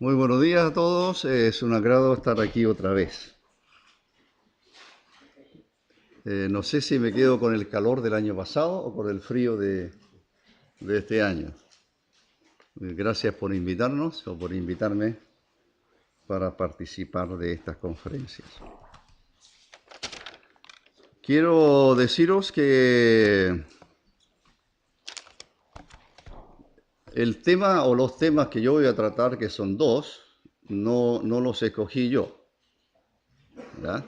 Muy buenos días a todos. Es un agrado estar aquí otra vez. No sé si me quedo con el calor del año pasado o con el frío de este año. Gracias por invitarnos o por invitarme para participar de estas conferencias. Quiero deciros que el tema o los temas que yo voy a tratar, que son dos, no los escogí yo. ¿Ya?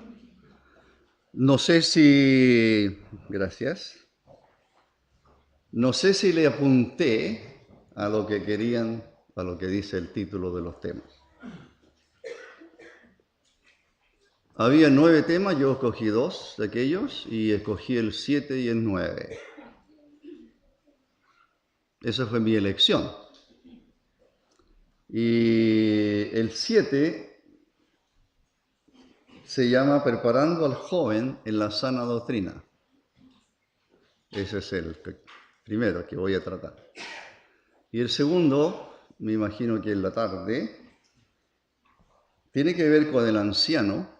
No sé si... Gracias. No sé si le apunté a lo que querían, a lo que dice el título de los temas. Había 9 temas, yo escogí 2 de aquellos y escogí el 7 y el 9. Esa fue mi elección. Y el 7 se llama Preparando al joven en la sana doctrina. Ese es el primero que voy a tratar. Y el segundo, me imagino que en la tarde, tiene que ver con el anciano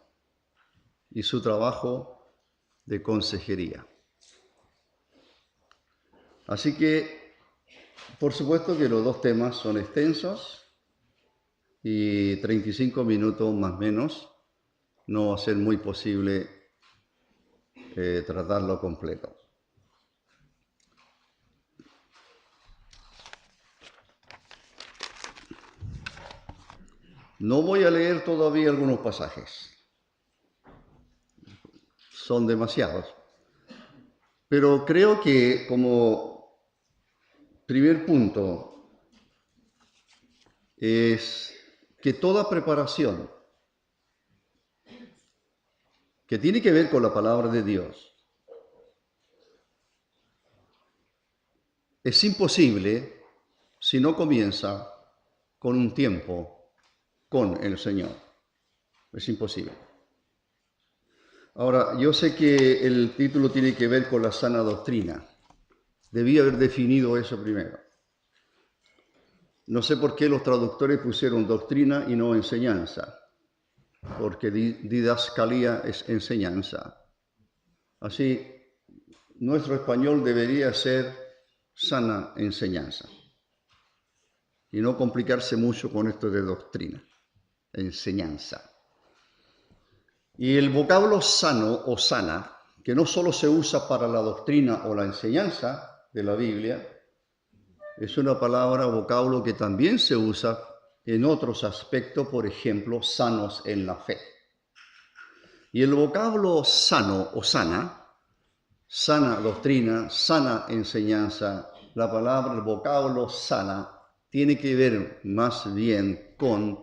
y su trabajo de consejería. Así que, por supuesto que los dos temas son extensos y 35 minutos más o menos no va a ser muy posible tratarlo completo. No voy a leer todavía algunos pasajes, son demasiados, pero creo que como primer punto es que toda preparación que tiene que ver con la palabra de Dios es imposible si no comienza con un tiempo con el Señor. Es imposible. Ahora, yo sé que el título tiene que ver con la sana doctrina. Debí haber definido eso primero. No sé por qué los traductores pusieron doctrina y no enseñanza, porque didascalía es enseñanza. Así, nuestro español debería ser sana enseñanza y no complicarse mucho con esto de doctrina, enseñanza. Y el vocablo sano o sana, que no solo se usa para la doctrina o la enseñanza de la Biblia, es una palabra, vocablo que también se usa en otros aspectos, por ejemplo, sanos en la fe. Y el vocablo sano o sana, sana doctrina, sana enseñanza, la palabra, el vocablo sana, tiene que ver más bien con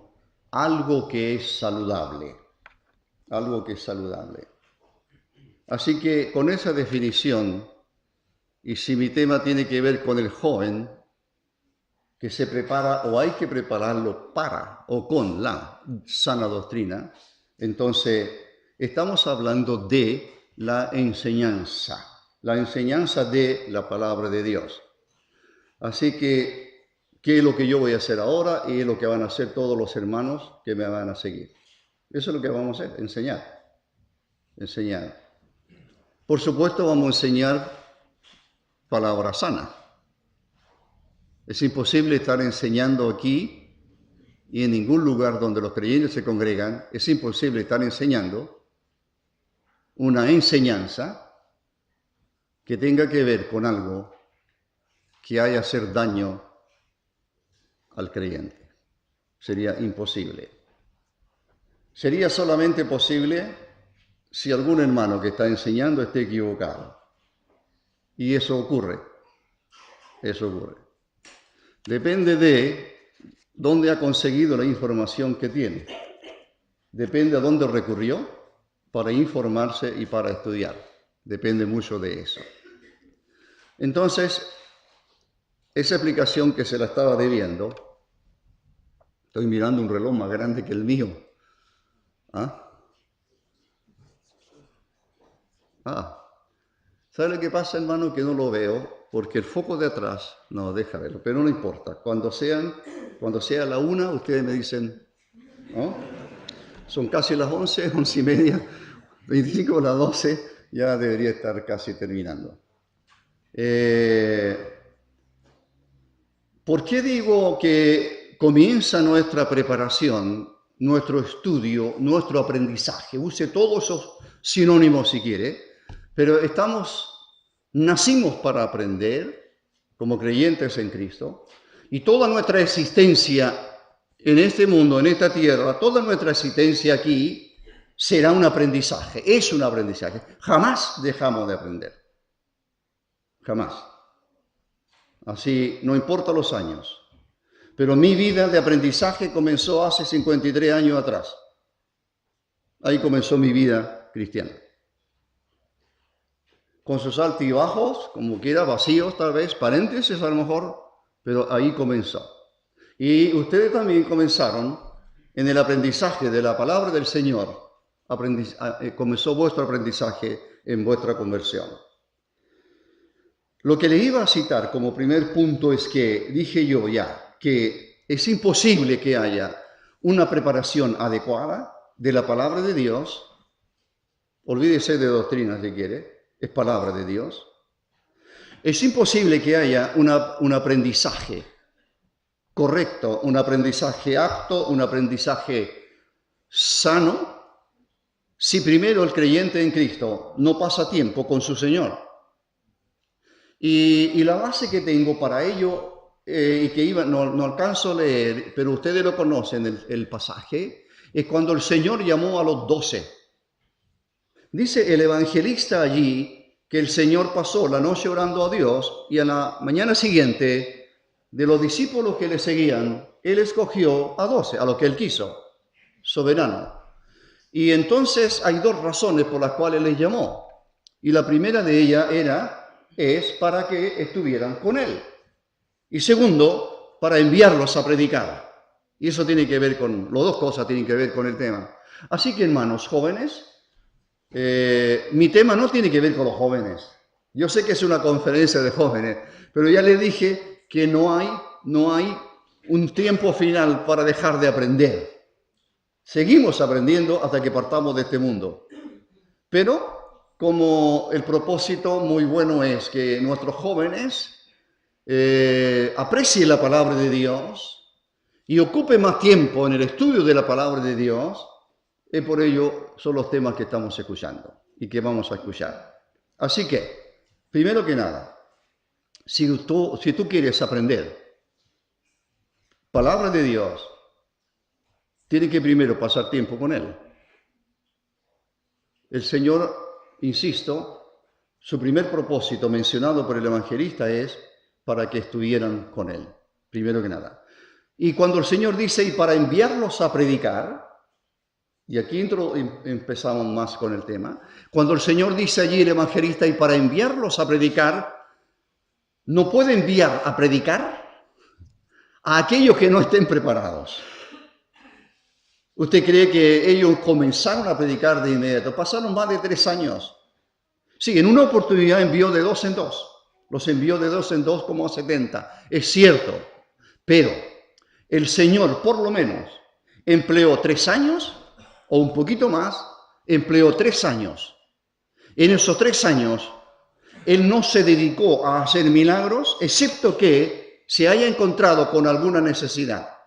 algo que es saludable. Algo que es saludable. Así que con esa definición, y si mi tema tiene que ver con el joven que se prepara o hay que prepararlo para o con la sana doctrina, entonces estamos hablando de la enseñanza de la palabra de Dios. Así que, ¿qué es lo que yo voy a hacer ahora y es lo que van a hacer todos los hermanos que me van a seguir? Eso es lo que vamos a hacer, enseñar. Por supuesto, vamos a enseñar palabra sana. Es imposible estar enseñando aquí y en ningún lugar donde los creyentes se congregan, es imposible estar enseñando una enseñanza que tenga que ver con algo que haya hacer daño al creyente. Sería imposible. Sería solamente posible si algún hermano que está enseñando esté equivocado. Y eso ocurre. Eso ocurre. Depende de dónde ha conseguido la información que tiene. Depende a dónde recurrió para informarse y para estudiar. Depende mucho de eso. Entonces, esa explicación que se la estaba debiendo, estoy mirando un reloj más grande que el mío. ¿Sabe lo que pasa, hermano? Que no lo veo porque el foco de atrás no deja verlo, pero no importa. Cuando sean, Cuando sea la 1, ustedes me dicen, ¿no? Son casi las 11, 11:30, 25 las 12, ya debería estar casi terminando. ¿Por qué digo que comienza nuestra preparación, nuestro estudio, nuestro aprendizaje? Use todos esos sinónimos si quiere, pero nacimos para aprender como creyentes en Cristo, y toda nuestra existencia en este mundo, en esta tierra, toda nuestra existencia aquí será un aprendizaje, es un aprendizaje. Jamás dejamos de aprender. Jamás. Así, no importa los años. Pero mi vida de aprendizaje comenzó hace 53 años atrás. Ahí comenzó mi vida cristiana. Con sus altibajos, como quiera, vacíos tal vez, paréntesis a lo mejor, pero ahí comenzó. Y ustedes también comenzaron en el aprendizaje de la palabra del Señor. Comenzó vuestro aprendizaje en vuestra conversión. Lo que le iba a citar como primer punto es que dije yo ya que es imposible que haya una preparación adecuada de la palabra de Dios. Olvídese de doctrina si quiere, es palabra de Dios. Es imposible que haya un aprendizaje correcto, un aprendizaje apto, un aprendizaje sano, si primero el creyente en Cristo no pasa tiempo con su Señor. Y la base que tengo para ello, y que no alcanzo a leer, pero ustedes lo conocen, el pasaje, es cuando el Señor llamó a los 12. Dice el evangelista allí que el Señor pasó la noche orando a Dios y a la mañana siguiente, de los discípulos que le seguían, Él escogió a 12, a lo que Él quiso, soberano. Y entonces hay dos razones por las cuales les llamó. Y la primera de ellas es para que estuvieran con Él. Y segundo, para enviarlos a predicar. Y eso tiene que ver las dos cosas tienen que ver con el tema. Así que, hermanos jóvenes, mi tema no tiene que ver con los jóvenes. Yo sé que es una conferencia de jóvenes, pero ya les dije que no hay un tiempo final para dejar de aprender. Seguimos aprendiendo hasta que partamos de este mundo. Pero como el propósito muy bueno es que nuestros jóvenes aprecien la palabra de Dios y ocupen más tiempo en el estudio de la palabra de Dios, por ello son los temas que estamos escuchando y que vamos a escuchar. Así que, primero que nada, si tú quieres aprender palabra de Dios, tienes que primero pasar tiempo con Él. El Señor, insisto, su primer propósito mencionado por el evangelista es para que estuvieran con Él, primero que nada. Y cuando el Señor dice, y para enviarlos a predicar, y aquí empezamos más con el tema, cuando el Señor dice allí el evangelista, y para enviarlos a predicar, no puede enviar a predicar a aquellos que no estén preparados. ¿Usted cree que ellos comenzaron a predicar de inmediato? Pasaron más de 3 años. Sí, en una oportunidad envió de 2 en 2. Los envió de 2 en 2 como a 70. Es cierto. Pero el Señor, por lo menos, empleó 3 años, o un poquito más, empleó 3 años. En esos 3 años, Él no se dedicó a hacer milagros, excepto que se haya encontrado con alguna necesidad.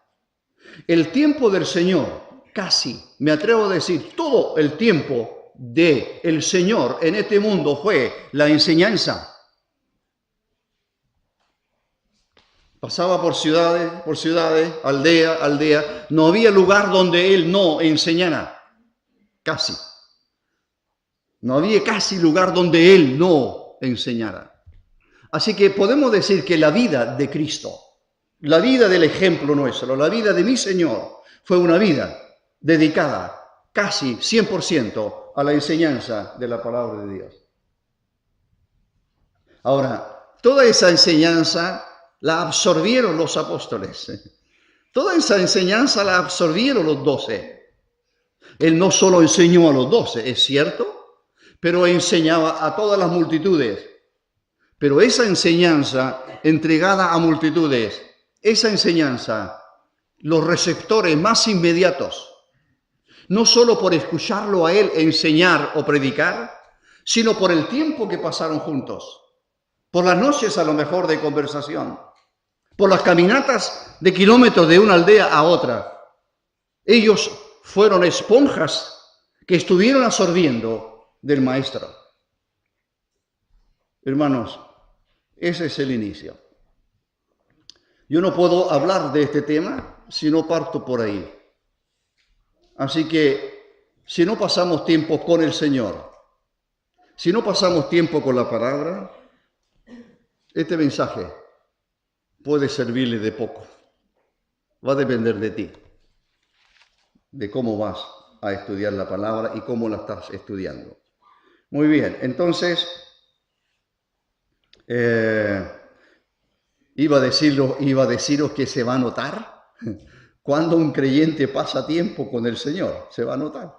El tiempo del Señor, casi, me atrevo a decir, todo el tiempo del Señor en este mundo fue la enseñanza. Pasaba por ciudades, aldea. No había lugar donde Él no enseñara. Casi. No había casi lugar donde Él no enseñara. Así que podemos decir que la vida de Cristo, la vida del ejemplo nuestro, la vida de mi Señor, fue una vida dedicada casi 100% a la enseñanza de la palabra de Dios. Ahora, toda esa enseñanza la absorbieron los apóstoles. Toda esa enseñanza la absorbieron los 12. Él no solo enseñó a los 12, es cierto, pero enseñaba a todas las multitudes. Pero esa enseñanza entregada a multitudes, esa enseñanza los receptores más inmediatos, no solo por escucharlo a él enseñar o predicar, sino por el tiempo que pasaron juntos, por las noches a lo mejor de conversación, por las caminatas de kilómetros de una aldea a otra. Ellos fueron esponjas que estuvieron absorbiendo del Maestro. Hermanos, ese es el inicio. Yo no puedo hablar de este tema si no parto por ahí. Así que, si no pasamos tiempo con el Señor, si no pasamos tiempo con la palabra, este mensaje puede servirle de poco. Va a depender de ti, de cómo vas a estudiar la palabra y cómo la estás estudiando. Muy bien, entonces, iba a deciros que se va a notar cuando un creyente pasa tiempo con el Señor, se va a notar.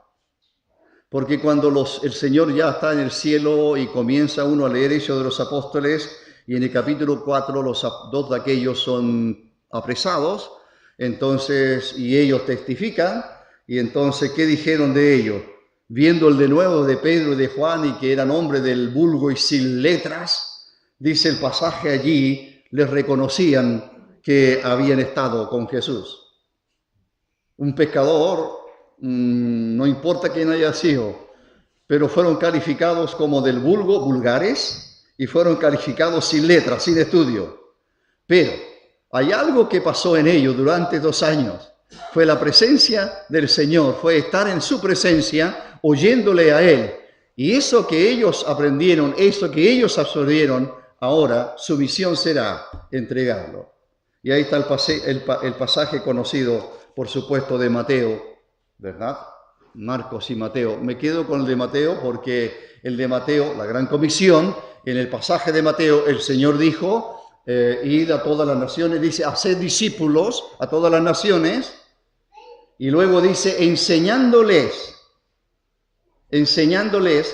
Porque cuando el Señor ya está en el cielo y comienza uno a leer Hechos de los Apóstoles, y en el capítulo 4 los dos de aquellos son apresados, entonces, y ellos testifican, y entonces, ¿qué dijeron de ellos? Viendo el denuedo de Pedro y de Juan, y que eran hombres del vulgo y sin letras, dice el pasaje allí, les reconocían que habían estado con Jesús. Un pescador, no importa quién haya sido, pero fueron calificados como del vulgo, vulgares, y fueron calificados sin letras, sin estudio. Pero hay algo que pasó en ellos durante 2 años. Fue la presencia del Señor, fue estar en su presencia, oyéndole a Él. Y eso que ellos aprendieron, eso que ellos absorbieron, ahora su misión será entregarlo. Y ahí está el pasaje conocido, por supuesto, de Mateo, ¿verdad? Marcos y Mateo. Me quedo con el de Mateo porque el de Mateo, la gran comisión, en el pasaje de Mateo el Señor dijo, id a todas las naciones, dice, haced discípulos a todas las naciones, y luego dice, enseñándoles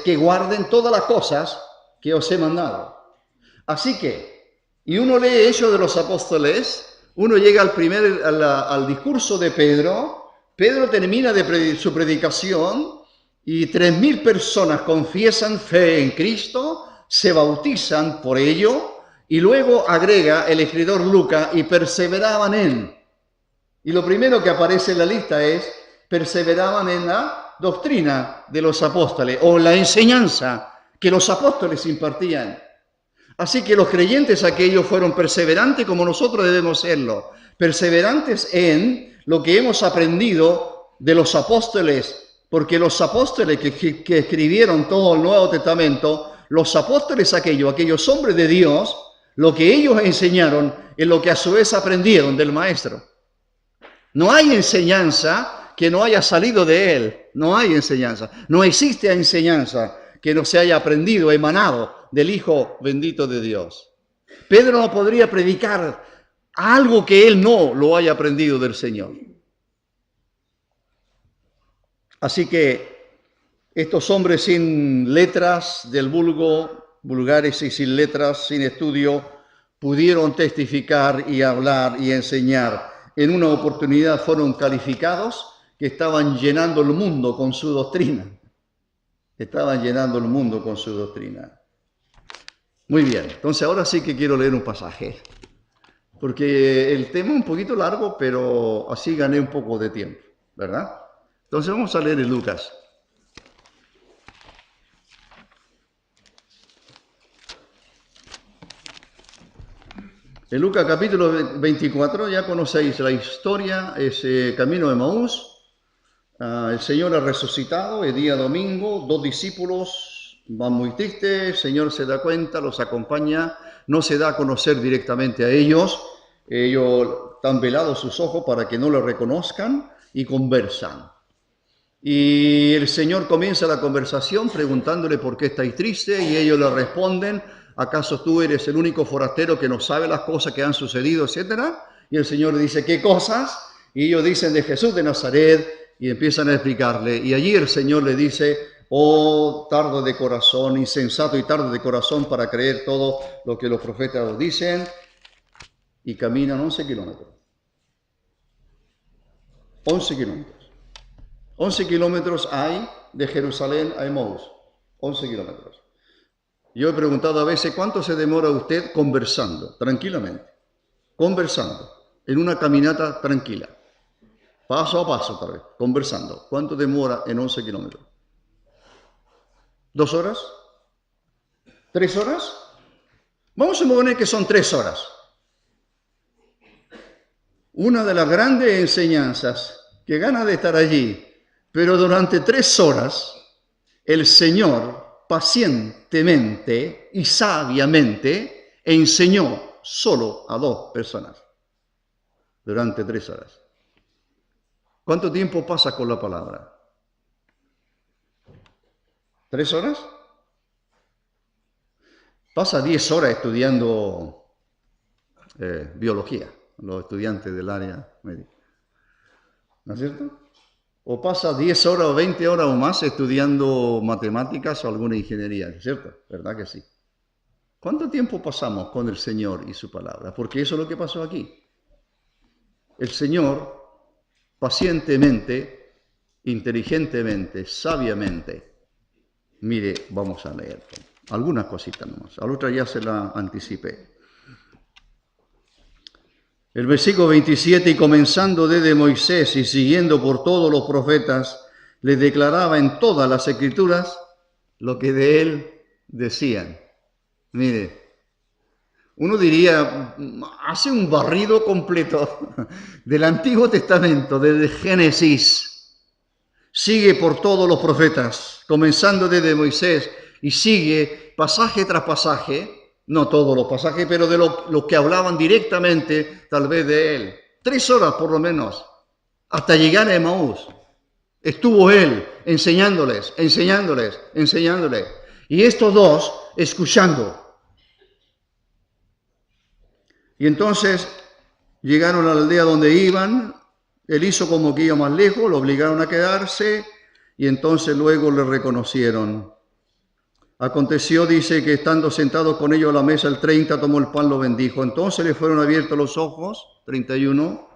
que guarden todas las cosas que os he mandado. Así que, y uno lee Hechos de los Apóstoles, uno llega al discurso de Pedro, Pedro termina su predicación y 3.000 personas confiesan fe en Cristo, se bautizan por ello, y luego agrega el escritor Lucas, y perseveraban en. Y lo primero que aparece en la lista es, perseveraban en la doctrina de los apóstoles, o la enseñanza que los apóstoles impartían. Así que los creyentes aquellos fueron perseverantes como nosotros debemos serlo, perseverantes en lo que hemos aprendido de los apóstoles, porque los apóstoles que escribieron todo el Nuevo Testamento, los apóstoles aquellos hombres de Dios, lo que ellos enseñaron es lo que a su vez aprendieron del Maestro. No hay enseñanza que no haya salido de Él, no hay enseñanza, no existe enseñanza que no se haya aprendido, emanado del Hijo bendito de Dios. Pedro no podría predicar algo que él no lo haya aprendido del Señor. Así que estos hombres sin letras del vulgo, vulgares y sin letras, sin estudio, pudieron testificar y hablar y enseñar. En una oportunidad fueron calificados que estaban llenando el mundo con su doctrina. Estaban llenando el mundo con su doctrina. Muy bien, entonces ahora sí que quiero leer un pasaje, porque el tema es un poquito largo, pero así gané un poco de tiempo, ¿verdad? Entonces vamos a leer en Lucas. En Lucas capítulo 24 ya conocéis la historia, ese camino de Emaús. El Señor ha resucitado, el día domingo, 2 discípulos van muy tristes, el Señor se da cuenta, los acompaña, no se da a conocer directamente a ellos están velados sus ojos para que no lo reconozcan y conversan. Y el Señor comienza la conversación preguntándole por qué estáis tristes y ellos le responden, ¿acaso tú eres el único forastero que no sabe las cosas que han sucedido, etcétera? Y el Señor dice, ¿qué cosas? Y ellos dicen de Jesús de Nazaret y empiezan a explicarle. Y allí el Señor le dice, oh tardo de corazón, insensato y tardo de corazón para creer todo lo que los profetas os dicen. Y caminan 11 kilómetros. 11 kilómetros. 11 kilómetros hay de Jerusalén a Emaús. 11 kilómetros. Yo he preguntado a veces, ¿cuánto se demora usted conversando, tranquilamente? Conversando, en una caminata tranquila. Paso a paso, tal vez, conversando. ¿Cuánto demora en 11 kilómetros? ¿2 horas? ¿3 horas? Vamos a suponer que son 3 horas. Una de las grandes enseñanzas que gana de estar allí, pero durante 3 horas, el Señor pacientemente y sabiamente enseñó solo a 2 personas durante 3 horas. ¿Cuánto tiempo pasa con la palabra? ¿3 horas? Pasa 10 horas estudiando biología, los estudiantes del área médica. ¿No es cierto? O pasa 10 horas o 20 horas o más estudiando matemáticas o alguna ingeniería, ¿no es cierto? ¿Verdad que sí? ¿Cuánto tiempo pasamos con el Señor y su palabra? Porque eso es lo que pasó aquí. El Señor pacientemente, inteligentemente, sabiamente. Mire, vamos a leer algunas cositas nomás. A la otra ya se la anticipé. El versículo 27, y comenzando desde Moisés y siguiendo por todos los profetas, les declaraba en todas las escrituras lo que de él decían. Mire, uno diría, hace un barrido completo del Antiguo Testamento, desde Génesis. Sigue por todos los profetas, comenzando desde Moisés, y sigue pasaje tras pasaje, no todos los pasajes, pero de los que hablaban directamente, tal vez de él. 3 horas por lo menos, hasta llegar a Emaús. Estuvo él enseñándoles. Y estos 2 escuchando. Y entonces llegaron a la aldea donde iban. Él hizo como que iba más lejos, lo obligaron a quedarse y entonces luego le reconocieron. Aconteció, dice, que estando sentados con ellos a la mesa, el 30 tomó el pan, lo bendijo. Entonces le fueron abiertos los ojos, 31,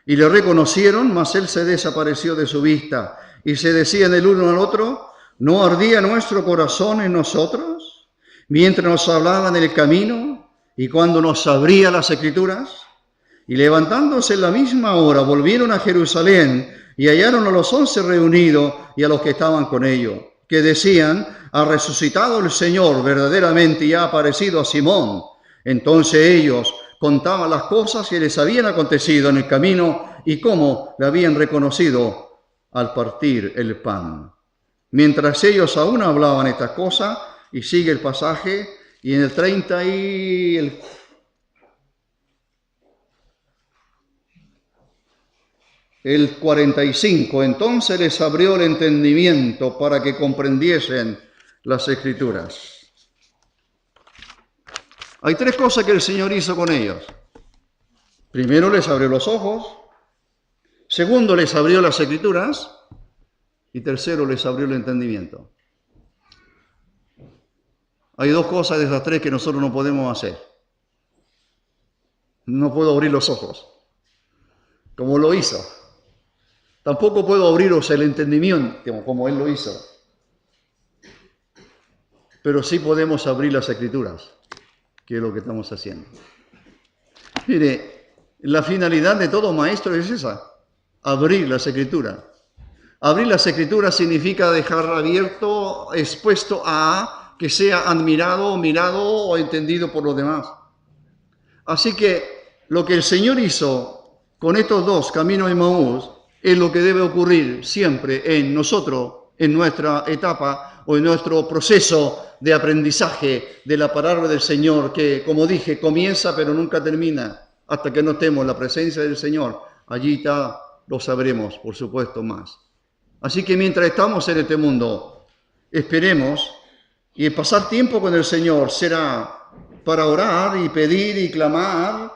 y le reconocieron, mas él se desapareció de su vista. Y se decían el uno al otro, ¿no ardía nuestro corazón en nosotros mientras nos hablaban en el camino y cuando nos abría las escrituras? Y levantándose en la misma hora, volvieron a Jerusalén y hallaron a los 11 reunidos y a los que estaban con ellos, que decían, ha resucitado el Señor verdaderamente y ha aparecido a Simón. Entonces ellos contaban las cosas que les habían acontecido en el camino y cómo le habían reconocido al partir el pan. Mientras ellos aún hablaban estas cosas, y sigue el pasaje, y en el 30 y el 45, entonces les abrió el entendimiento para que comprendiesen las Escrituras. Hay 3 cosas que el Señor hizo con ellos. Primero, les abrió los ojos. Segundo, les abrió las Escrituras. Y tercero, les abrió el entendimiento. Hay 2 cosas de esas 3 que nosotros no podemos hacer. No puedo abrir los ojos, como lo hizo. Tampoco puedo abriros el entendimiento, como él lo hizo. Pero sí podemos abrir las Escrituras, que es lo que estamos haciendo. Mire, la finalidad de todo maestro es esa, abrir las Escrituras. Abrir las Escrituras significa dejar abierto, expuesto a que sea admirado, mirado o entendido por los demás. Así que lo que el Señor hizo con estos 2 caminos de Emaús es lo que debe ocurrir siempre en nosotros, en nuestra etapa o en nuestro proceso de aprendizaje de la palabra del Señor, que, como dije, comienza pero nunca termina hasta que no estemos en la presencia del Señor. Allí está, lo sabremos, por supuesto, más. Así que mientras estamos en este mundo, esperemos, y el pasar tiempo con el Señor será para orar y pedir y clamar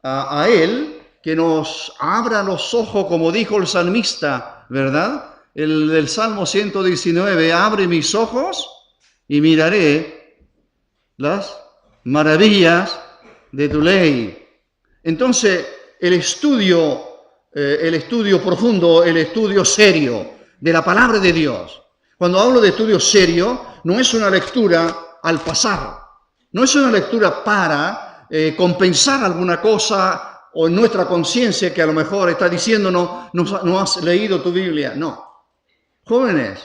a Él, que nos abra los ojos, como dijo el salmista, ¿verdad? El del Salmo 119, abre mis ojos y miraré las maravillas de tu ley. Entonces, el estudio el estudio profundo, el estudio serio de la palabra de Dios. Cuando hablo de estudio serio, no es una lectura al pasar, no es una lectura para compensar alguna cosa o en nuestra conciencia que a lo mejor está diciéndonos, no has leído tu Biblia. No. Jóvenes,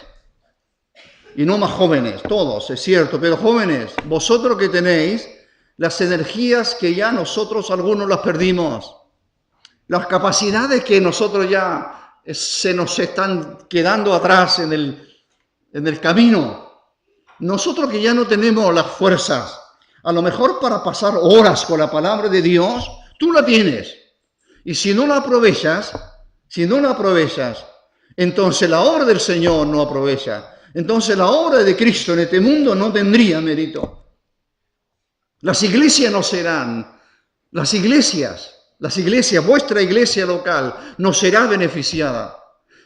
y no más jóvenes, todos, es cierto, pero jóvenes, vosotros que tenéis las energías que ya nosotros algunos las perdimos, las capacidades que nosotros ya se nos están quedando atrás en el camino, nosotros que ya no tenemos las fuerzas, a lo mejor para pasar horas con la palabra de Dios, tú la tienes. Y si no la aprovechas, entonces la obra del Señor no aprovecha. Entonces la obra de Cristo en este mundo no tendría mérito. Las iglesias no serán, las iglesias, vuestra iglesia local no será beneficiada.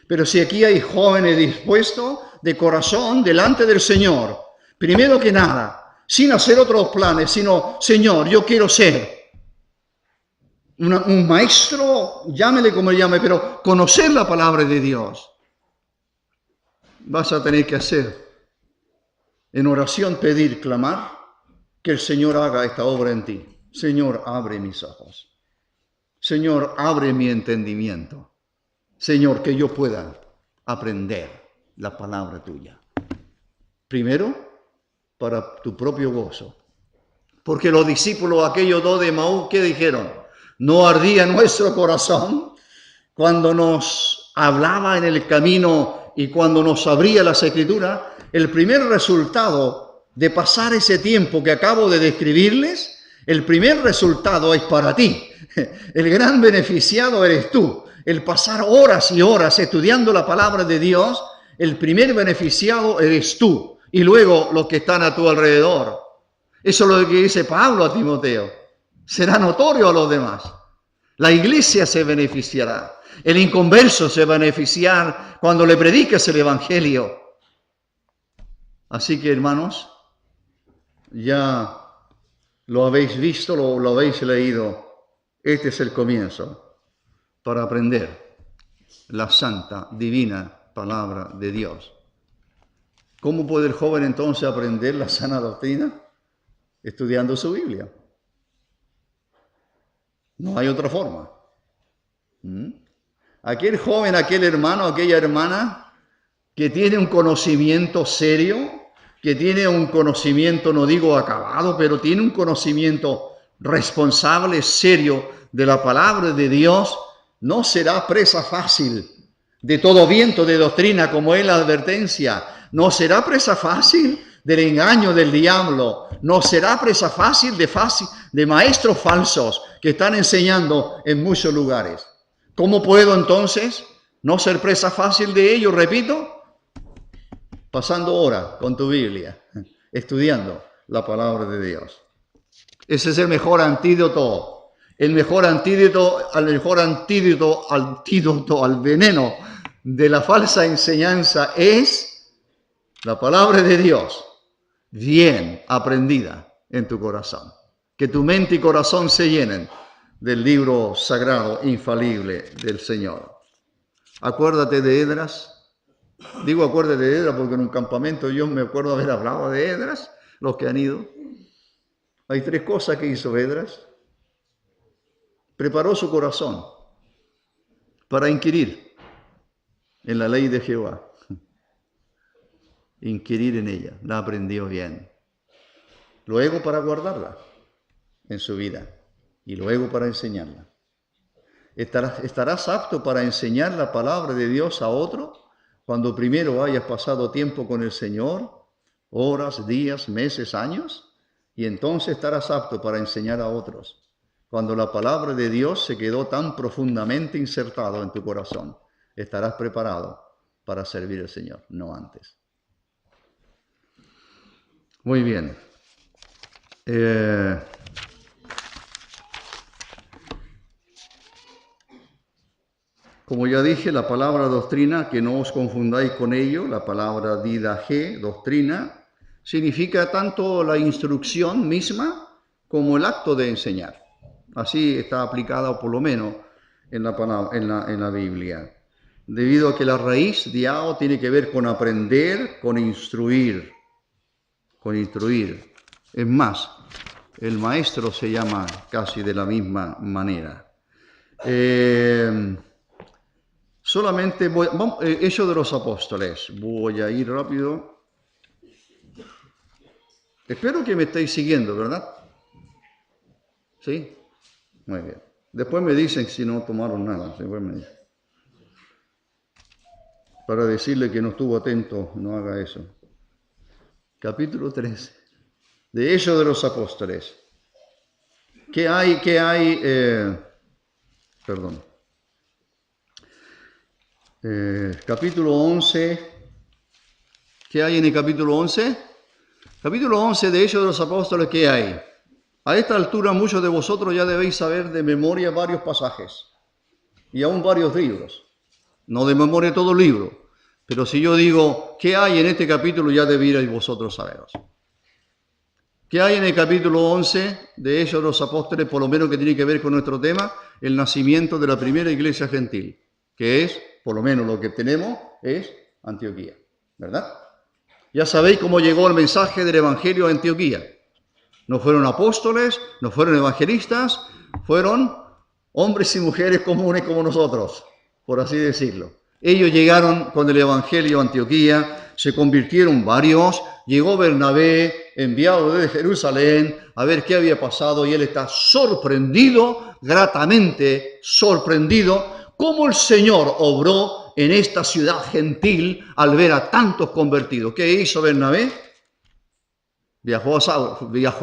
Pero si aquí hay jóvenes dispuestos de corazón delante del Señor, primero que nada, sin hacer otros planes, sino, Señor, yo quiero ser un maestro, llámele como llame, pero conocer la palabra de Dios. Vas a tener que hacer en oración, pedir, clamar, que el Señor haga esta obra en ti. Señor, abre mis ojos. Señor, abre mi entendimiento. Señor, que yo pueda aprender la palabra tuya. Primero, para tu propio gozo. Porque los discípulos, aquellos dos de Emaús, ¿qué dijeron? ¿No ardía nuestro corazón cuando nos hablaba en el camino y cuando nos abría las Escrituras? El primer resultado de pasar ese tiempo que acabo de describirles, el primer resultado es para ti. El gran beneficiado eres tú. El pasar horas y horas estudiando la palabra de Dios, el primer beneficiado eres tú. Y luego los que están a tu alrededor. Eso es lo que dice Pablo a Timoteo. Será notorio a los demás. La iglesia se beneficiará. El inconverso se va a beneficiar cuando le prediques el evangelio. Así que, hermanos, ya lo habéis visto, lo habéis leído. Este es el comienzo para aprender la santa, divina palabra de Dios. ¿Cómo puede el joven entonces aprender la sana doctrina? Estudiando su Biblia. No hay otra forma. Aquel joven, aquel hermano, aquella hermana que tiene un conocimiento serio, que tiene un conocimiento, no digo acabado, pero tiene un conocimiento responsable, serio de la palabra de Dios, no será presa fácil de todo viento de doctrina, como es la advertencia. No será presa fácil del engaño del diablo. No será presa fácil de maestros falsos que están enseñando en muchos lugares. ¿Cómo puedo entonces no ser presa fácil de ellos? Repito, pasando horas con tu Biblia, estudiando la palabra de Dios. Ese es el mejor antídoto. El mejor antídoto al veneno de la falsa enseñanza es la palabra de Dios, bien aprendida en tu corazón. Que tu mente y corazón se llenen del libro sagrado, infalible del Señor. Acuérdate de Esdras. Digo acuérdate de Esdras porque en un campamento yo me acuerdo haber hablado de Esdras, los que han ido. Hay tres cosas que hizo Esdras. Preparó su corazón para inquirir en la ley de Jehová. Inquirir en ella, la aprendió bien. Luego para guardarla en su vida y luego para enseñarla. ¿Estarás apto para enseñar la palabra de Dios a otro cuando primero hayas pasado tiempo con el Señor, horas, días, meses, años? Y entonces estarás apto para enseñar a otros cuando la palabra de Dios se quedó tan profundamente insertado en tu corazón. Estarás preparado para servir al Señor, no antes. Muy bien. Como ya dije, la palabra doctrina, que no os confundáis con ello, la palabra didaje, doctrina, significa tanto la instrucción misma como el acto de enseñar. Así está aplicada, por lo menos, en la Biblia, debido a que la raíz diao tiene que ver con aprender, con instruir. Es más, el maestro se llama casi de la misma manera. Solamente Hechos de los Apóstoles. Voy a ir rápido. Espero que me estéis siguiendo, ¿verdad? ¿Sí? Muy bien. Después me dicen si no tomaron nada. Después me dicen. Para decirle que no estuvo atento, no haga eso. Capítulo 13. De Hechos de los Apóstoles. ¿Qué hay? Capítulo 11. ¿Qué hay en el capítulo 11? Capítulo 11 de Hechos de los Apóstoles, ¿qué hay? A esta altura muchos de vosotros ya debéis saber de memoria varios pasajes y aún varios libros. No de memoria todo el libro, pero si yo digo, ¿qué hay en este capítulo? Ya debierais vosotros saberos. ¿Qué hay en el capítulo 11 de Hechos de los Apóstoles, por lo menos que tiene que ver con nuestro tema? El nacimiento de la primera iglesia gentil, que es, por lo menos lo que tenemos, es Antioquía, ¿verdad? Ya sabéis cómo llegó el mensaje del Evangelio a Antioquía. No fueron apóstoles, no fueron evangelistas, fueron hombres y mujeres comunes como nosotros, por así decirlo. Ellos llegaron con el Evangelio a Antioquía, se convirtieron varios, llegó Bernabé, enviado desde Jerusalén, a ver qué había pasado, y él está sorprendido, gratamente sorprendido, cómo el Señor obró en esta ciudad gentil al ver a tantos convertidos. ¿Qué hizo Bernabé? Viajó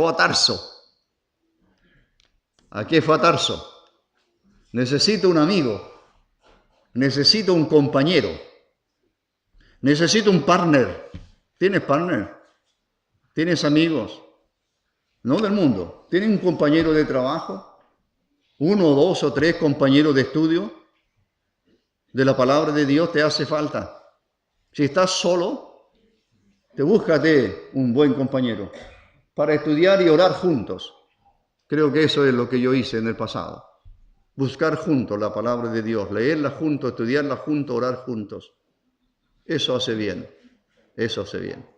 a Tarso. ¿A qué fue a Tarso? Necesito un amigo, necesito un compañero, necesito un partner. ¿Tienes partner? ¿Tienes amigos? No del mundo. ¿Tienes un compañero de trabajo? ¿Uno, dos o tres compañeros de estudio de la palabra de Dios te hace falta? Si estás solo, búscate un buen compañero para estudiar y orar juntos. Creo que eso es lo que yo hice en el pasado. Buscar juntos la palabra de Dios, leerla juntos, estudiarla juntos, orar juntos. Eso hace bien, eso hace bien.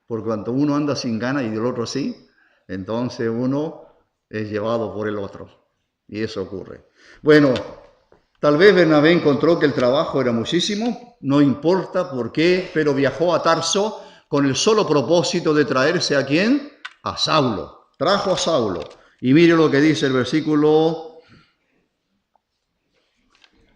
Por cuanto uno anda sin ganas y el otro sí, entonces uno es llevado por el otro. Y eso ocurre. Bueno, tal vez Bernabé encontró que el trabajo era muchísimo, no importa por qué, pero viajó a Tarso con el solo propósito de traerse ¿a quién? A Saulo. Trajo a Saulo. Y mire lo que dice el versículo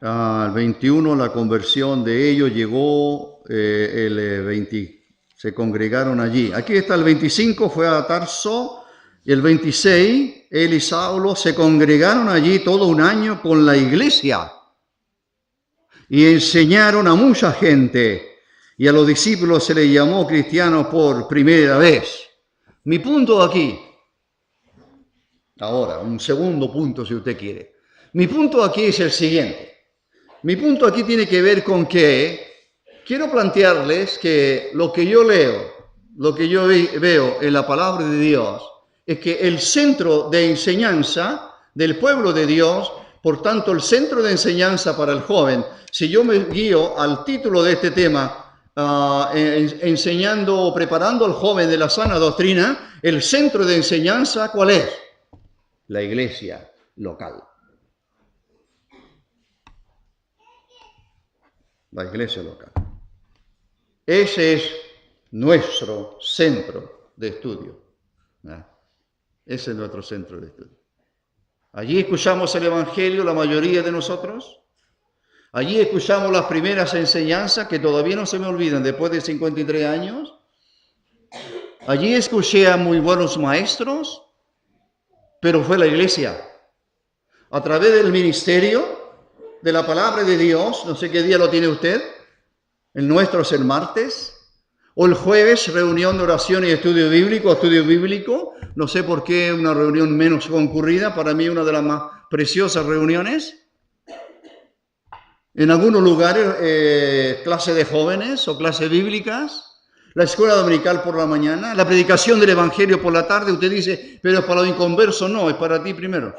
21, la conversión de ellos llegó el 20, se congregaron allí. Aquí está el 25, fue a Tarso, y el 26, él y Saulo se congregaron allí todo un año con la iglesia y enseñaron a mucha gente, y a los discípulos se les llamó cristianos por primera vez. Mi punto aquí, ahora, un segundo punto si usted quiere. Mi punto aquí es el siguiente. Mi punto aquí tiene que ver con que quiero plantearles que lo que yo leo, lo que yo veo en la palabra de Dios, es que el centro de enseñanza del pueblo de Dios, por tanto el centro de enseñanza para el joven, si yo me guío al título de este tema, enseñando o preparando al joven de la sana doctrina, el centro de enseñanza, ¿cuál es? La iglesia local. La iglesia local. Ese es nuestro centro de estudio. Ese es nuestro centro de estudio. Allí escuchamos el Evangelio, la mayoría de nosotros. Allí escuchamos las primeras enseñanzas que todavía no se me olvidan después de 53 años. Allí escuché a muy buenos maestros, pero fue la iglesia. A través del ministerio de la palabra de Dios, no sé qué día lo tiene usted, el nuestro es el martes, o el jueves, reunión de oración y estudio bíblico, no sé por qué una reunión menos concurrida, para mí una de las más preciosas reuniones. En algunos lugares, clase de jóvenes o clases bíblicas, la escuela dominical por la mañana, la predicación del Evangelio por la tarde. Usted dice, pero es para los inconversos. No, es para ti primero.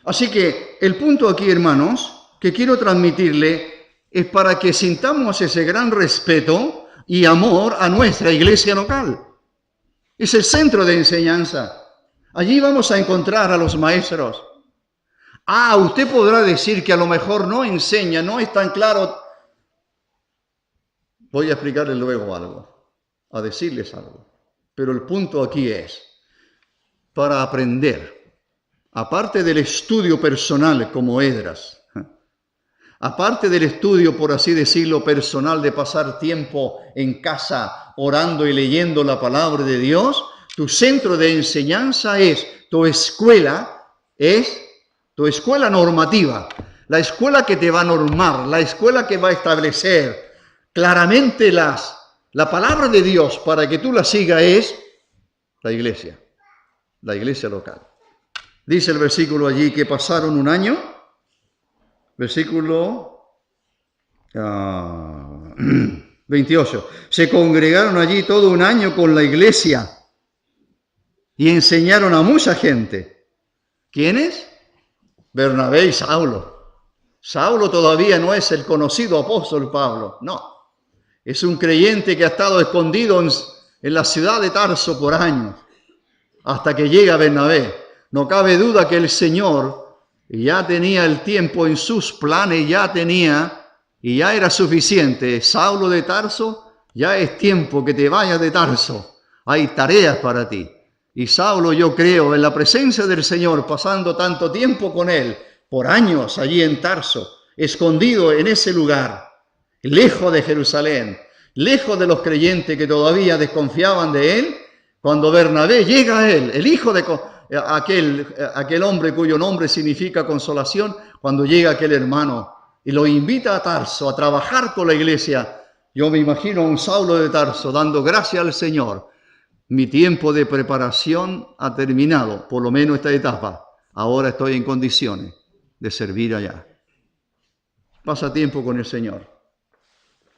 Así que el punto aquí, hermanos, que quiero transmitirle es para que sintamos ese gran respeto y amor a nuestra iglesia local. Es el centro de enseñanza. Allí vamos a encontrar a los maestros. Usted podrá decir que a lo mejor no enseña, no es tan claro. Voy a explicarles luego algo, a decirles algo. Pero el punto aquí es, para aprender, aparte del estudio personal como Esdras, aparte del estudio, por así decirlo, personal de pasar tiempo en casa orando y leyendo la palabra de Dios, tu centro de enseñanza es tu escuela normativa, la escuela que te va a normar, la escuela que va a establecer claramente la palabra de Dios para que tú la sigas es la iglesia local. Dice el versículo allí que pasaron un año, versículo 28, se congregaron allí todo un año con la iglesia y enseñaron a mucha gente. ¿Quiénes? Bernabé y Saulo. Saulo todavía no es el conocido apóstol Pablo, no. Es un creyente que ha estado escondido en la ciudad de Tarso por años, hasta que llega Bernabé. No cabe duda que el Señor ya tenía el tiempo en sus planes, y ya era suficiente. Saulo de Tarso, ya es tiempo que te vayas de Tarso. Hay tareas para ti. Y Saulo, yo creo, en la presencia del Señor, pasando tanto tiempo con él, por años allí en Tarso, escondido en ese lugar, lejos de Jerusalén, lejos de los creyentes que todavía desconfiaban de él, cuando Bernabé llega a él, el hijo de aquel hombre cuyo nombre significa consolación, cuando llega aquel hermano y lo invita a Tarso a trabajar con la iglesia, yo me imagino a un Saulo de Tarso dando gracias al Señor. Mi tiempo de preparación ha terminado, por lo menos esta etapa. Ahora estoy en condiciones de servir allá. Pasa tiempo con el Señor.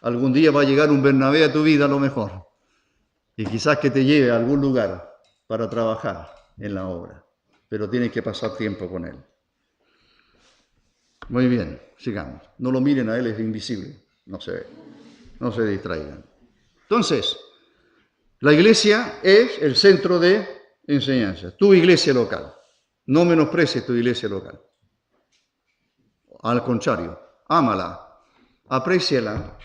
Algún día va a llegar un Bernabé a tu vida a lo mejor. Y quizás que te lleve a algún lugar para trabajar en la obra. Pero tienes que pasar tiempo con él. Muy bien, sigamos. No lo miren a él, es invisible. No se distraigan. Entonces, la iglesia es el centro de enseñanza. Tu iglesia local. No menosprecies tu iglesia local. Al contrario, ámala, apréciala.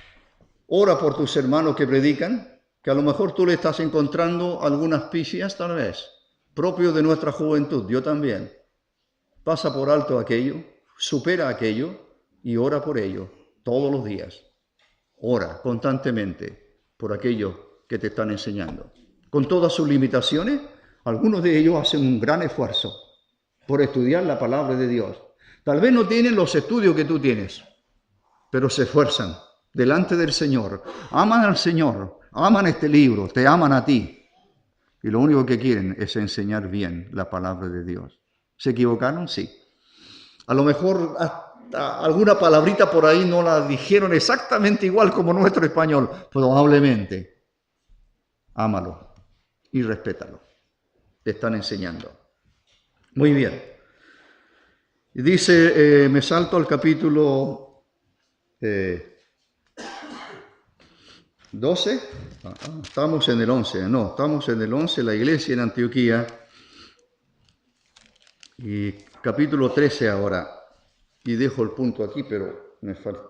Ora por tus hermanos que predican, que a lo mejor tú le estás encontrando algunas pifias, tal vez, propio de nuestra juventud, yo también. Pasa por alto aquello, supera aquello y ora por ello todos los días. Ora constantemente por aquello que te están enseñando. Con todas sus limitaciones, algunos de ellos hacen un gran esfuerzo por estudiar la palabra de Dios. Tal vez no tienen los estudios que tú tienes, pero se esfuerzan delante del Señor. Aman al Señor, aman este libro, te aman a ti. Y lo único que quieren es enseñar bien la palabra de Dios. ¿Se equivocaron? Sí. A lo mejor alguna palabrita por ahí no la dijeron exactamente igual como nuestro español, probablemente. Ámalo y respétalo. Te están enseñando. Muy bien. Y dice, me salto al capítulo 12. Estamos en el 11. No, estamos en el 11, la iglesia en Antioquía. Y capítulo 13 ahora. Y dejo el punto aquí, pero me falta.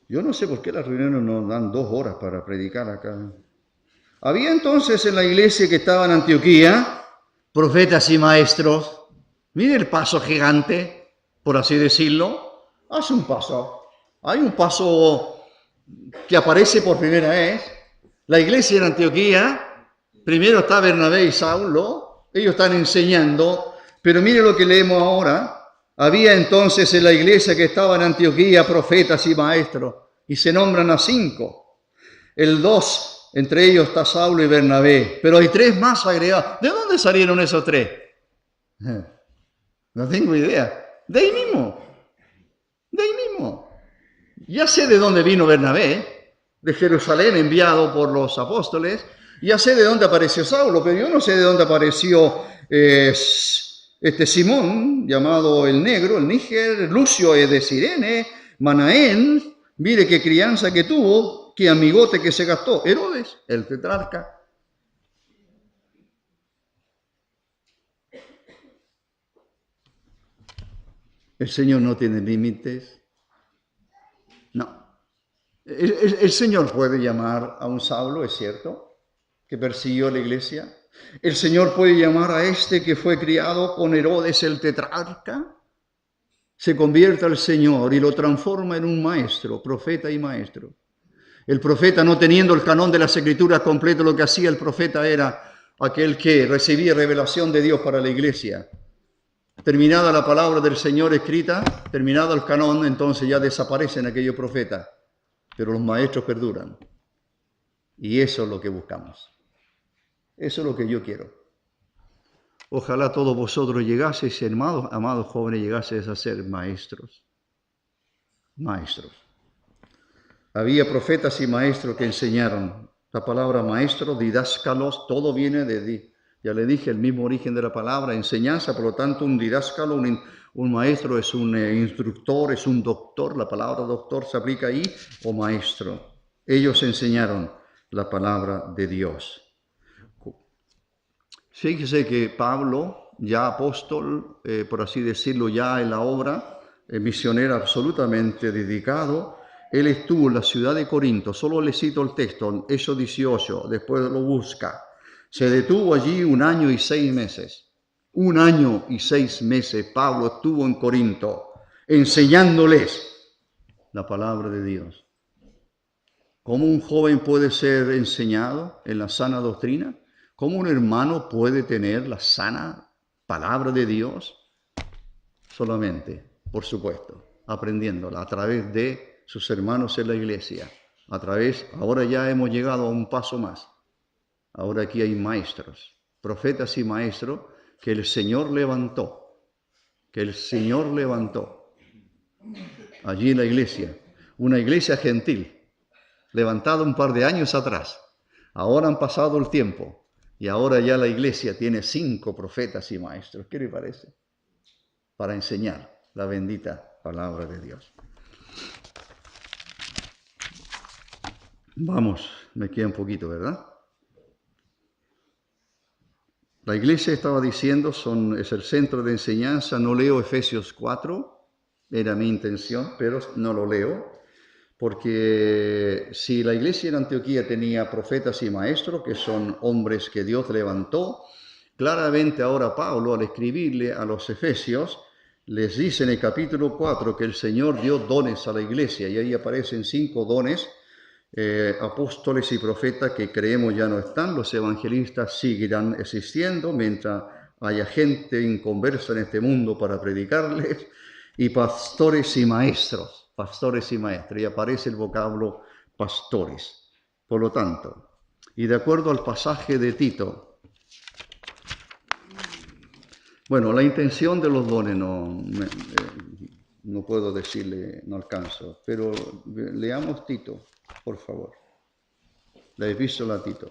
Yo no sé por qué las reuniones nos dan 2 horas para predicar acá. Había entonces en la iglesia que estaba en Antioquía profetas y maestros. Mire el paso gigante, por así decirlo. Hace un paso. Hay un paso que aparece por primera vez. La iglesia en Antioquía, primero está Bernabé y Saulo. Ellos están enseñando, pero mire lo que leemos ahora. Había entonces en la iglesia que estaba en Antioquía profetas y maestros, y se nombran a 5. El 2, entre ellos está Saulo y Bernabé, pero hay 3 más agregados. ¿De dónde salieron esos 3? No tengo idea. De ahí mismo. Ya sé de dónde vino Bernabé, de Jerusalén, enviado por los apóstoles. Ya sé de dónde apareció Saulo, pero yo no sé de dónde apareció Este Simón, llamado el Negro, el Níger, Lucio de Cirene, Manaén, mire qué crianza que tuvo, qué amigote que se gastó. Herodes, el tetrarca. El Señor no tiene límites. No. El Señor puede llamar a un Saulo, es cierto, que persiguió a la iglesia. El Señor puede llamar a este que fue criado con Herodes el tetrarca. Se convierte al Señor y lo transforma en un maestro, profeta y maestro. El profeta, no teniendo el canon de las Escrituras completo, lo que hacía el profeta era aquel que recibía revelación de Dios para la iglesia. Terminada la palabra del Señor escrita, terminado el canon, entonces ya desaparecen aquellos profetas, pero los maestros perduran. Y eso es lo que buscamos. Eso es lo que yo quiero. Ojalá todos vosotros llegaseis, amados jóvenes, llegaseis a ser maestros. Maestros. Había profetas y maestros que enseñaron. La palabra maestro, didáscalos, todo viene de, ya le dije, el mismo origen de la palabra, enseñanza. Por lo tanto, un didáscalo, un maestro es un instructor, es un doctor. La palabra doctor se aplica ahí, o maestro. Ellos enseñaron la palabra de Dios. Fíjese que Pablo, ya apóstol, por así decirlo, ya en la obra, misionero absolutamente dedicado, él estuvo en la ciudad de Corinto. Solo le cito el texto, Hechos 18, después lo busca. Se detuvo allí 1 año y 6 meses. 1 año y 6 meses Pablo estuvo en Corinto, enseñándoles la palabra de Dios. ¿Cómo un joven puede ser enseñado en la sana doctrina? ¿Cómo un hermano puede tener la sana palabra de Dios? Solamente, por supuesto, aprendiéndola a través de sus hermanos en la iglesia. Ahora ya hemos llegado a un paso más. Ahora aquí hay maestros, profetas y maestros que el Señor levantó. Allí en la iglesia, una iglesia gentil, levantada un par de años atrás. Ahora han pasado el tiempo. Y ahora ya la iglesia tiene 5 profetas y maestros. ¿Qué le parece? Para enseñar la bendita palabra de Dios. Vamos, me queda un poquito, ¿verdad? La iglesia estaba diciendo, es el centro de enseñanza. No leo Efesios 4, era mi intención, pero no lo leo. Porque si la iglesia en Antioquía tenía profetas y maestros, que son hombres que Dios levantó, claramente ahora Pablo, al escribirle a los efesios, les dice en el capítulo 4 que el Señor dio dones a la iglesia, y ahí aparecen 5 dones, apóstoles y profetas que creemos ya no están. Los evangelistas seguirán existiendo mientras haya gente inconversa en este mundo para predicarles, y pastores y maestros. Pastores y maestros, y aparece el vocablo pastores. Por lo tanto, y de acuerdo al pasaje de Tito, bueno, la intención de los dones no puedo decirle, no alcanzo, pero leamos Tito, por favor. La epístola a Tito.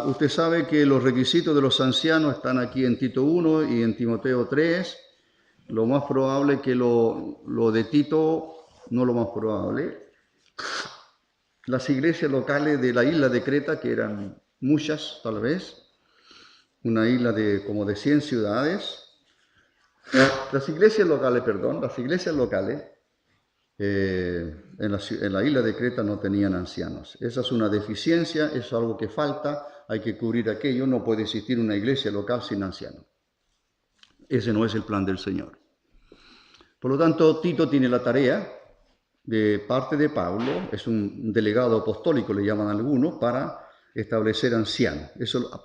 Usted sabe que los requisitos de los ancianos están aquí en Tito 1 y en Timoteo 3. Lo más probable que lo de Tito, no lo más probable. Las iglesias locales de la isla de Creta, que eran muchas tal vez, una isla de como de 100 ciudades. Las iglesias locales en la isla de Creta no tenían ancianos. Esa es una deficiencia, es algo que falta, hay que cubrir aquello. No puede existir una iglesia local sin ancianos. Ese no es el plan del Señor. Por lo tanto, Tito tiene la tarea de parte de Pablo, es un delegado apostólico, le llaman algunos, para establecer ancianos.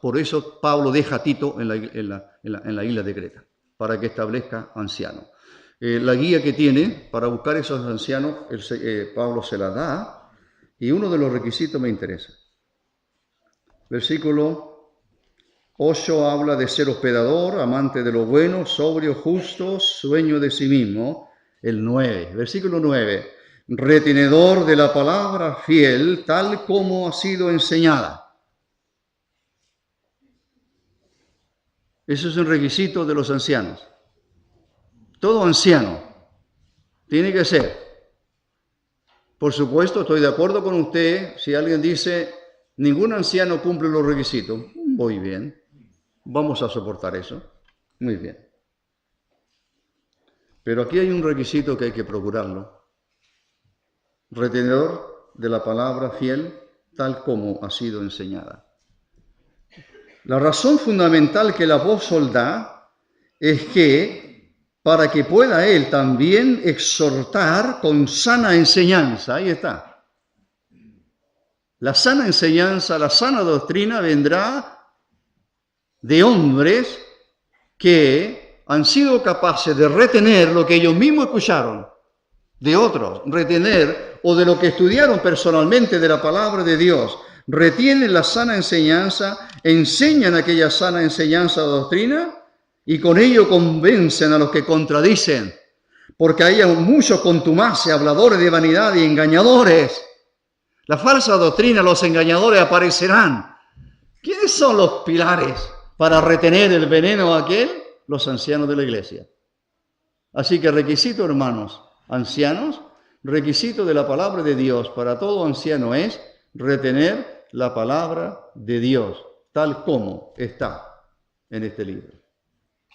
Por eso Pablo deja a Tito en la isla de Creta, para que establezca ancianos. La guía que tiene para buscar esos ancianos, Pablo se la da, y uno de los requisitos me interesa. Versículo 8 habla de ser hospedador, amante de lo bueno, sobrio, justo, dueño de sí mismo. El 9, versículo 9. retenedor de la palabra fiel, tal como ha sido enseñada. Eso es un requisito de los ancianos. Todo anciano tiene que ser. Por supuesto, estoy de acuerdo con usted si alguien dice, ningún anciano cumple los requisitos. Muy bien, vamos a soportar eso. Muy bien. Pero aquí hay un requisito que hay que procurarlo. Retenedor de la palabra fiel, tal como ha sido enseñada. La razón fundamental que el apóstol da es que para que pueda él también exhortar con sana enseñanza, ahí está. La sana enseñanza, la sana doctrina vendrá de hombres que han sido capaces de retener lo que ellos mismos escucharon de otros, retener o de lo que estudiaron personalmente de la palabra de Dios, retienen la sana enseñanza, enseñan aquella sana enseñanza o doctrina y con ello convencen a los que contradicen, porque hay muchos contumaces, habladores de vanidad y engañadores. La falsa doctrina, los engañadores aparecerán. ¿Quiénes son los pilares para retener el veneno aquel? Los ancianos de la iglesia. Así que requisito, hermanos, ancianos, requisito de la palabra de Dios para todo anciano es retener la palabra de Dios, tal como está en este libro.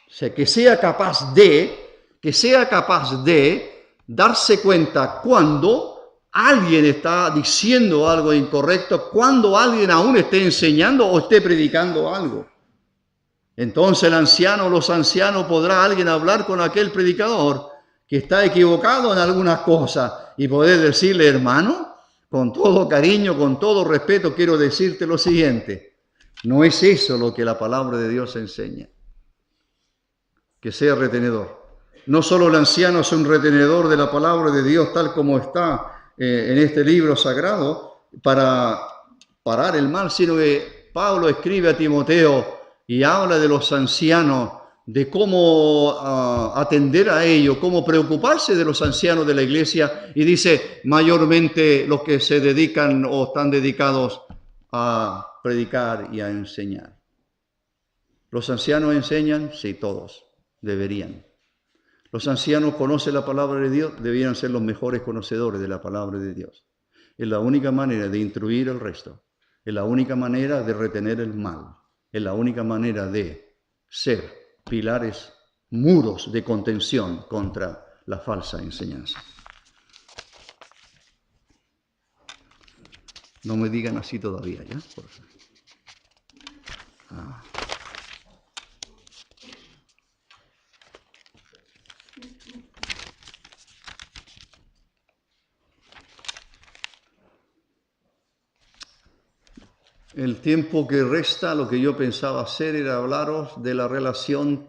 O sea, que sea capaz de darse cuenta cuando alguien está diciendo algo incorrecto, cuando alguien aún esté enseñando o esté predicando algo. Entonces el anciano o los ancianos podrá alguien hablar con aquel predicador que está equivocado en algunas cosas y poder decirle, hermano, con todo cariño, con todo respeto, quiero decirte lo siguiente. No es eso lo que la palabra de Dios enseña. Que sea retenedor. No solo el anciano es un retenedor de la palabra de Dios tal como está en este libro sagrado para parar el mal, sino que Pablo escribe a Timoteo y habla de los ancianos, de cómo atender a ellos, cómo preocuparse de los ancianos de la iglesia, y dice mayormente los que se dedican o están dedicados a predicar y a enseñar. ¿Los ancianos enseñan? Sí, todos deberían. Los ancianos conocen la palabra de Dios, deberían ser los mejores conocedores de la palabra de Dios. Es la única manera de instruir al resto, es la única manera de retener el mal. Es la única manera de ser pilares, muros de contención contra la falsa enseñanza. No me digan así todavía, ¿ya? Por favor. El tiempo que resta, lo que yo pensaba hacer era hablaros de la relación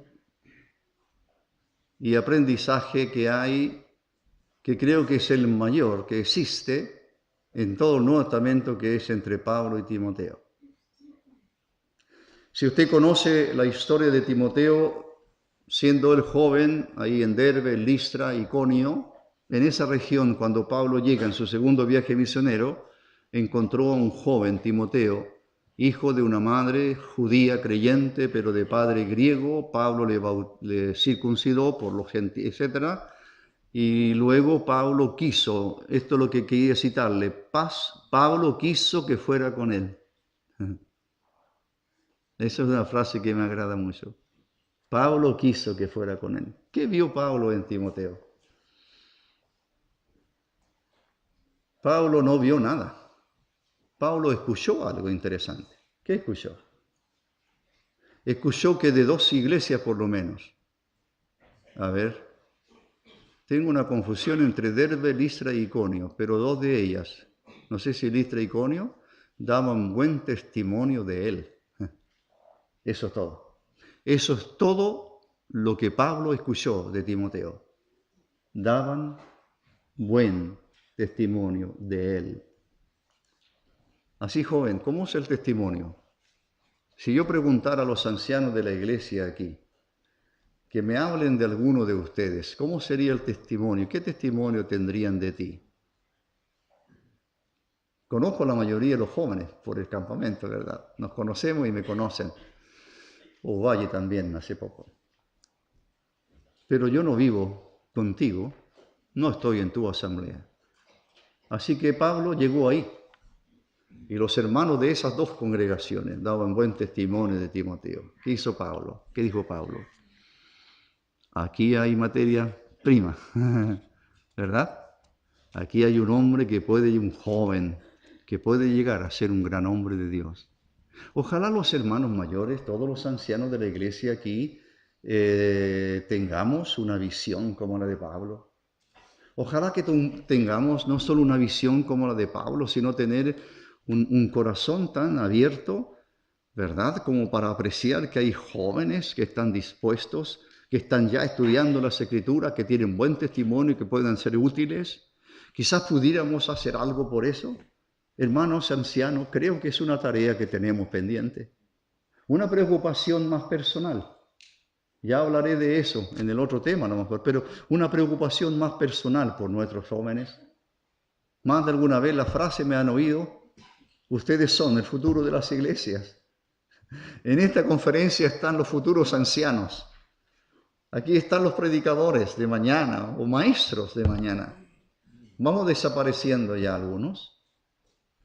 y aprendizaje que hay, que creo que es el mayor que existe en todo el Nuevo Testamento, que es entre Pablo y Timoteo. Si usted conoce la historia de Timoteo, siendo él joven, ahí en Derbe, Listra, Iconio, en esa región, cuando Pablo llega en su segundo viaje misionero, encontró a un joven, Timoteo, hijo de una madre judía creyente, pero de padre griego. Pablo le circuncidó por los gentiles, etc. Y luego Pablo quiso, esto es lo que quería citarle, Pablo quiso que fuera con él. Esa es una frase que me agrada mucho. Pablo quiso que fuera con él. ¿Qué vio Pablo en Timoteo? Pablo no vio nada. Pablo escuchó algo interesante. ¿Qué escuchó? Escuchó que de 2 iglesias por lo menos. A ver, tengo una confusión entre Derbe, Listra y Iconio, pero 2 de ellas, no sé si Listra y Iconio, daban buen testimonio de él. Eso es todo. Eso es todo lo que Pablo escuchó de Timoteo. Daban buen testimonio de él. Así, joven, ¿cómo es el testimonio? Si yo preguntara a los ancianos de la iglesia aquí, que me hablen de alguno de ustedes, ¿cómo sería el testimonio? ¿Qué testimonio tendrían de ti? Conozco a la mayoría de los jóvenes por el campamento, ¿verdad? Nos conocemos y me conocen. O Valle también, hace poco. Pero yo no vivo contigo, no estoy en tu asamblea. Así que Pablo llegó ahí. Y los hermanos de esas dos congregaciones daban buen testimonio de Timoteo. ¿Qué hizo Pablo? ¿Qué dijo Pablo? Aquí hay materia prima, ¿verdad? Aquí hay un hombre que puede, un joven, que puede llegar a ser un gran hombre de Dios. Ojalá los hermanos mayores, todos los ancianos de la iglesia aquí, tengamos una visión como la de Pablo. Ojalá que tengamos no solo una visión como la de Pablo, sino tener un corazón tan abierto, ¿verdad? Como para apreciar que hay jóvenes que están dispuestos, que están ya estudiando las Escrituras, que tienen buen testimonio y que puedan ser útiles. Quizás pudiéramos hacer algo por eso. Hermanos ancianos, creo que es una tarea que tenemos pendiente. Una preocupación más personal. Ya hablaré de eso en el otro tema a lo mejor, pero una preocupación más personal por nuestros jóvenes. Más de alguna vez la frase me han oído: ustedes son el futuro de las iglesias. En esta conferencia están los futuros ancianos. Aquí están los predicadores de mañana o maestros de mañana. Vamos desapareciendo ya algunos.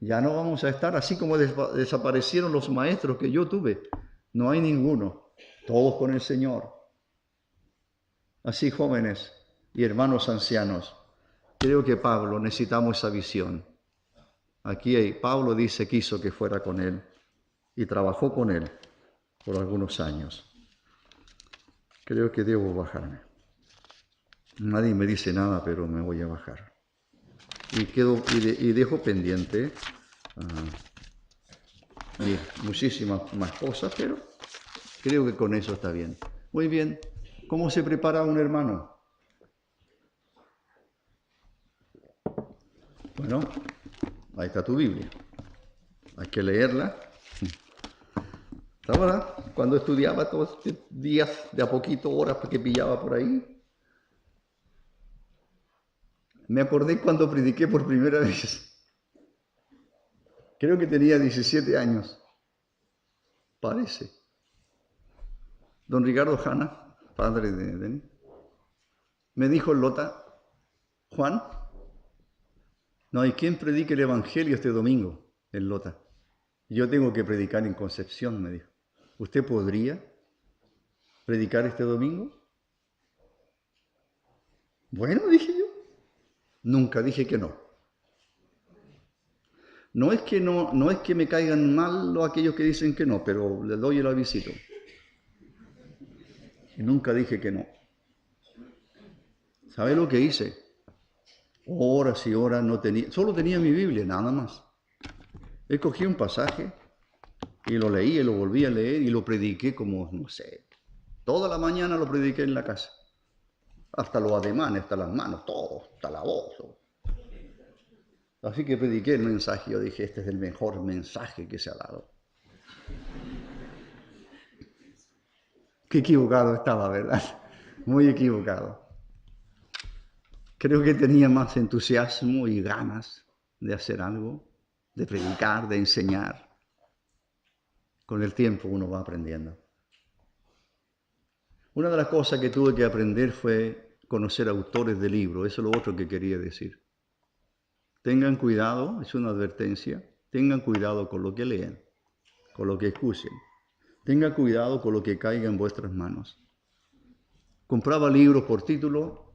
Ya no vamos a estar así como desaparecieron los maestros que yo tuve. No hay ninguno. Todos con el Señor. Así, jóvenes y hermanos ancianos, creo que Pablo necesitamos esa visión. Aquí Pablo dice que quiso que fuera con él y trabajó con él por algunos años. Creo que debo bajarme. Nadie me dice nada, pero me voy a bajar. Y dejo pendiente muchísimas más cosas, pero creo que con eso está bien. Muy bien. ¿Cómo se prepara un hermano? Bueno, ahí está tu Biblia. Hay que leerla. Ahora, cuando estudiaba todos los días, de a poquito, horas que pillaba por ahí, me acordé cuando prediqué por primera vez. Creo que tenía 17 años. Parece. Don Ricardo Hanna, padre de Denis, me dijo: Lota, Juan, no hay quien predique el Evangelio este domingo en Lota. Yo tengo que predicar en Concepción, me dijo. ¿Usted podría predicar este domingo? Bueno, dije yo. Nunca dije que no. No es que me caigan mal aquellos que dicen que no, pero les doy el avisito. Y nunca dije que no. ¿Sabe lo que hice? Horas y horas no tenía, solo tenía mi Biblia, nada más. Escogí un pasaje y lo leí y lo volví a leer y lo prediqué como, no sé, toda la mañana lo prediqué en la casa. Hasta los ademanes, hasta las manos, todo, hasta la voz. Así que prediqué el mensaje. Yo dije, este es el mejor mensaje que se ha dado. Qué equivocado estaba, ¿verdad? Muy equivocado. Creo que tenía más entusiasmo y ganas de hacer algo, de predicar, de enseñar. Con el tiempo uno va aprendiendo. Una de las cosas que tuve que aprender fue conocer autores de libros. Eso es lo otro que quería decir. Tengan cuidado, es una advertencia, tengan cuidado con lo que leen, con lo que escuchen. Tengan cuidado con lo que caiga en vuestras manos. Compraba libros por título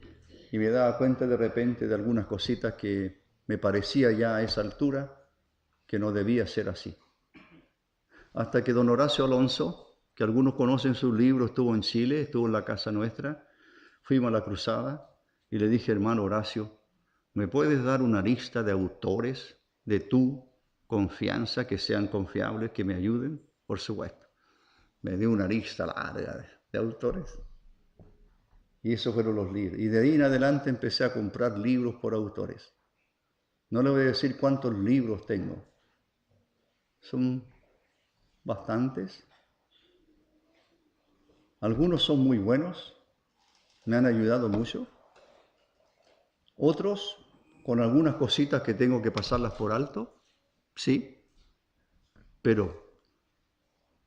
y me daba cuenta de repente de algunas cositas que me parecía ya a esa altura que no debía ser así. Hasta que don Horacio Alonso, que algunos conocen sus libros, estuvo en Chile, estuvo en la casa nuestra, fuimos a la cruzada y le dije: hermano Horacio, ¿me puedes dar una lista de autores de tu confianza que sean confiables, que me ayuden? Por supuesto. Me dio una lista larga de autores. Y esos fueron los libros. Y de ahí en adelante empecé a comprar libros por autores. No le voy a decir cuántos libros tengo. Son bastantes. Algunos son muy buenos. Me han ayudado mucho. Otros con algunas cositas que tengo que pasarlas por alto. Sí, pero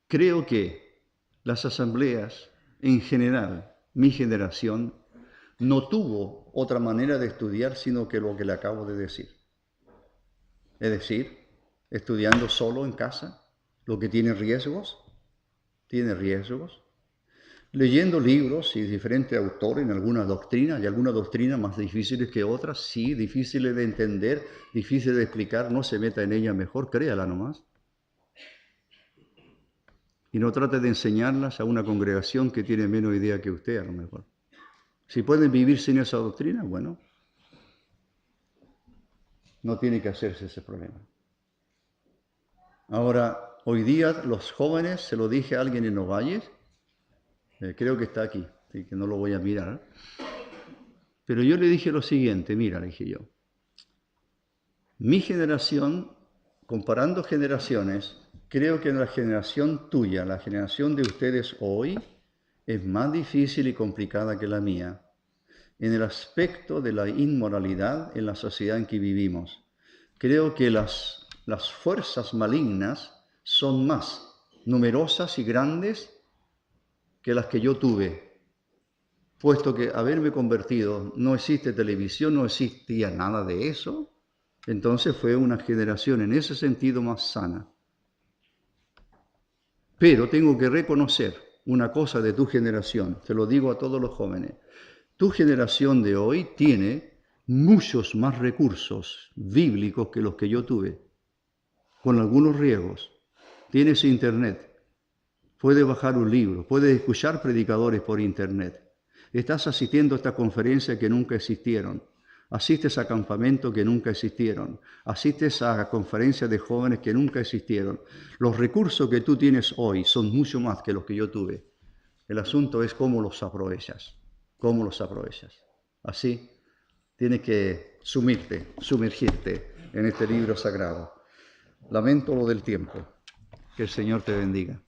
creo que las asambleas en general, mi generación, no tuvo otra manera de estudiar sino que lo que le acabo de decir. Es decir, estudiando solo en casa, lo que tiene riesgos, leyendo libros y diferentes autores en algunas doctrinas, y algunas doctrinas más difíciles que otras, sí, difíciles de entender, difíciles de explicar, no se meta en ella mejor, créala nomás. Y no trate de enseñarlas a una congregación que tiene menos idea que usted, a lo mejor. Si pueden vivir sin esa doctrina, bueno, no tiene que hacerse ese problema. Ahora, hoy día los jóvenes, se lo dije a alguien en los valles, creo que está aquí, así que no lo voy a mirar, pero yo le dije lo siguiente, mira, le dije yo, mi generación, comparando generaciones, creo que la generación tuya, la generación de ustedes hoy, es más difícil y complicada que la mía, en el aspecto de la inmoralidad en la sociedad en que vivimos. Creo que las fuerzas malignas son más numerosas y grandes que las que yo tuve, puesto que haberme convertido, no existe televisión, no existía nada de eso, entonces fue una generación en ese sentido más sana. Pero tengo que reconocer una cosa de tu generación, te lo digo a todos los jóvenes, tu generación de hoy tiene muchos más recursos bíblicos que los que yo tuve, con algunos riesgos. Tienes internet, puedes bajar un libro, puedes escuchar predicadores por internet. Estás asistiendo a esta conferencia que nunca existieron. Asistes a campamentos que nunca existieron. Asistes a conferencias de jóvenes que nunca existieron. Los recursos que tú tienes hoy son mucho más que los que yo tuve. El asunto es cómo los aprovechas. ¿Cómo los aprovechas? Así tienes que sumergirte en este libro sagrado. Lamento lo del tiempo. Que el Señor te bendiga.